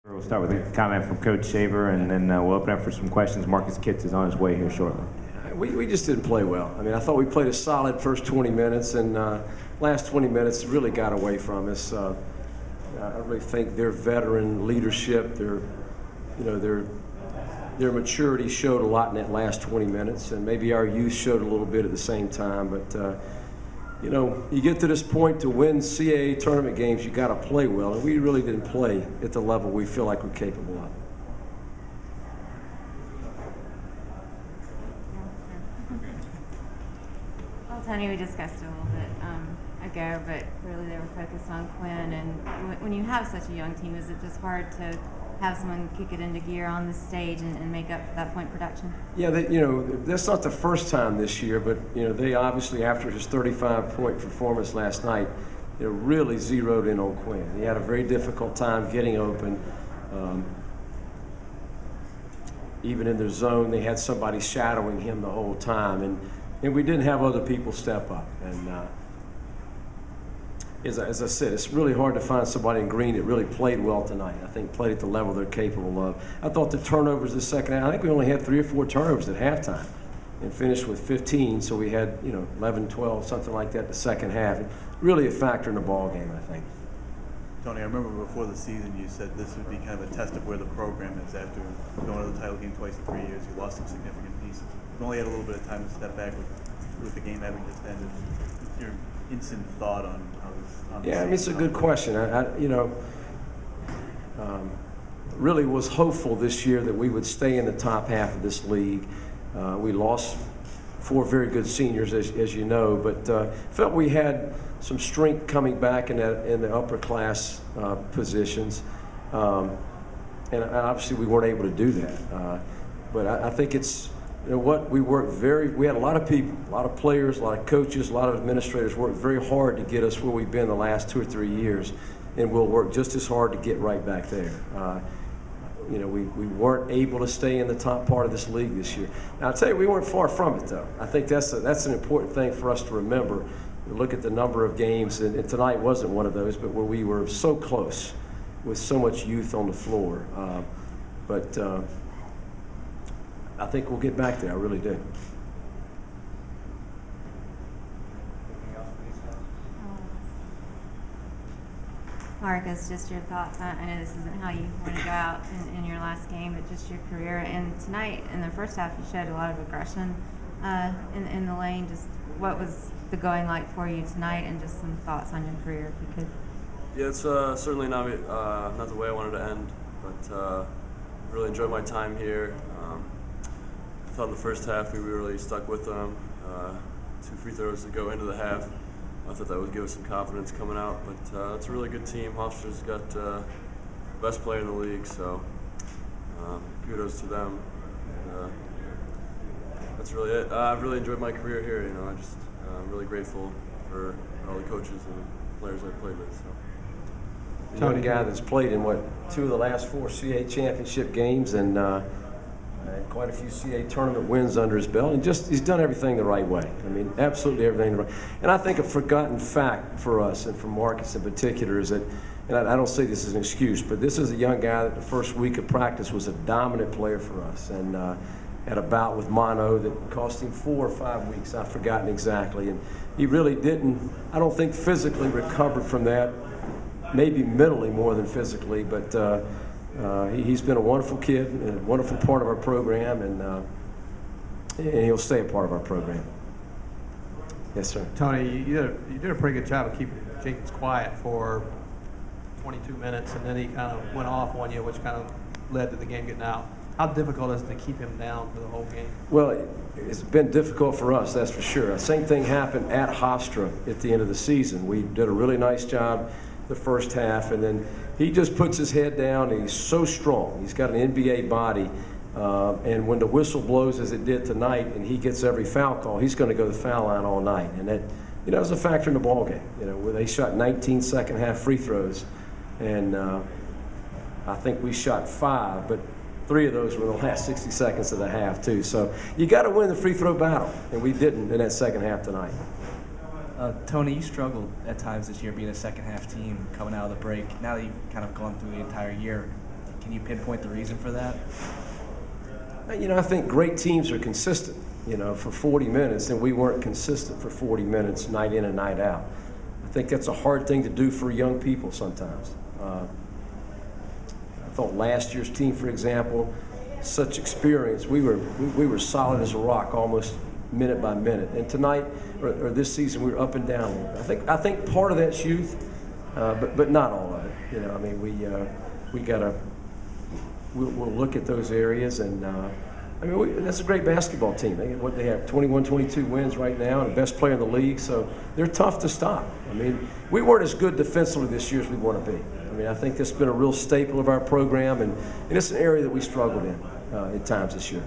We'll start with a comment from Coach Shaver, and then we'll open up for some questions. Marcus Kitts is on his way here shortly. We just didn't play well. I mean, I thought we played a solid first 20 minutes, and last 20 minutes really got away from us. I really think their veteran leadership, their maturity showed a lot in that last 20 minutes, and maybe our youth showed a little bit at the same time. But you get to this point to win CAA tournament games, you got to play well, and we really didn't play at the level we feel like we're capable of. Well, Tony, we discussed it a little bit ago, but really they were focused on Quinn. And when you have such a young team, is it just hard to have someone kick it into gear on the stage and make up that point production? Yeah, that's not the first time this year, but they obviously, after his 35-point performance last night, really zeroed in on Quinn. He had a very difficult time getting open. Even in their zone, they had somebody shadowing him the whole time, and we didn't have other people step up. And as I said, it's really hard to find somebody in green that really played well tonight. I think played at the level they're capable of. I thought the turnovers the second half, I think we only had 3 or 4 turnovers at halftime and finished with 15, so we had 11, 12, something like that the second half. Really a factor in the ball game, I think. Tony, I remember before the season you said this would be kind of a test of where the program is after going to the title game twice in 3 years. You lost some significant pieces. You've only had a little bit of time to step back with the game having just ended. What's your instant thought on how this? Yeah, I mean, it's a good question. Really was hopeful this year that we would stay in the top half of this league. We lost 4 very good seniors, as you know, but felt we had some strength coming back in the upper class positions, and obviously we weren't able to do that. But I think it's we had a lot of people, a lot of players, a lot of coaches, a lot of administrators worked very hard to get us where we've been the last 2 or 3 years, and we'll work just as hard to get right back there. We weren't able to stay in the top part of this league this year. Now, I'll tell you, we weren't far from it, though. I think that's an important thing for us to remember. We look at the number of games, and tonight wasn't one of those, but where we were so close with so much youth on the floor. But I think we'll get back there. I really do. Marcus, just your thoughts on, I know this isn't how you want to go out in your last game, but just your career. And tonight, in the first half, you showed a lot of aggression in the lane. Just what was the going like for you tonight, and just some thoughts on your career, if you could? Yeah, it's certainly not the way I wanted to end, but really enjoyed my time here. I thought in the first half we really stuck with them. 2 free throws to go into the half. I thought that would give us some confidence coming out, but it's a really good team. Hofstra's got the best player in the league, so kudos to them. That's really it. I've really enjoyed my career here. I'm really grateful for all the coaches and players I've played with. So. Tony, a guy that's played in 2 of the last 4 CA championship games, and quite a few CA tournament wins under his belt, and he's done everything the right way. I mean, absolutely everything the right. And I think a forgotten fact for us, and for Marcus in particular, is that, and I don't say this as an excuse, but this is a young guy that the first week of practice was a dominant player for us, and had a bout with mono that cost him 4 or 5 weeks. I've forgotten exactly, and he really didn't, I don't think, physically recovered from that. Maybe mentally more than physically, but he's been a wonderful kid, and a wonderful part of our program, and he'll stay a part of our program. Yes, sir. Tony, you did a pretty good job of keeping Jenkins quiet for 22 minutes, and then he kind of went off on you, which kind of led to the game getting out. How difficult is it to keep him down for the whole game? Well, it's been difficult for us, that's for sure. The same thing happened at Hofstra at the end of the season. We did a really nice job the first half, and then he just puts his head down, and he's so strong. He's got an NBA body, and when the whistle blows, as it did tonight, and he gets every foul call, he's going to go to the foul line all night. And that, is a factor in the ball game. Where they shot 19 second half free throws, and I think we shot 5, but 3 of those were in the last 60 seconds of the half too. So you got to win the free throw battle, and we didn't in that second half tonight. Tony, you struggled at times this year being a second half team coming out of the break. Now that you've kind of gone through the entire year, Can you pinpoint the reason for that? You know, I think great teams are consistent, you know, for 40 minutes, and we weren't consistent for 40 minutes night in and night out. I think that's a hard thing to do for young people sometimes. I thought last year's team, for example, such experience, we were solid as a rock almost minute by minute. And tonight, or this season, we were up and down. I think part of that's youth, but not all of it. You know, I mean, we'll look at those areas, and I mean, that's a great basketball team. They have 21, 22 wins right now, and the best player in the league, so they're tough to stop. I mean, we weren't as good defensively this year as we want to be. I mean, I think that's been a real staple of our program, and it's an area that we struggled in at times this year.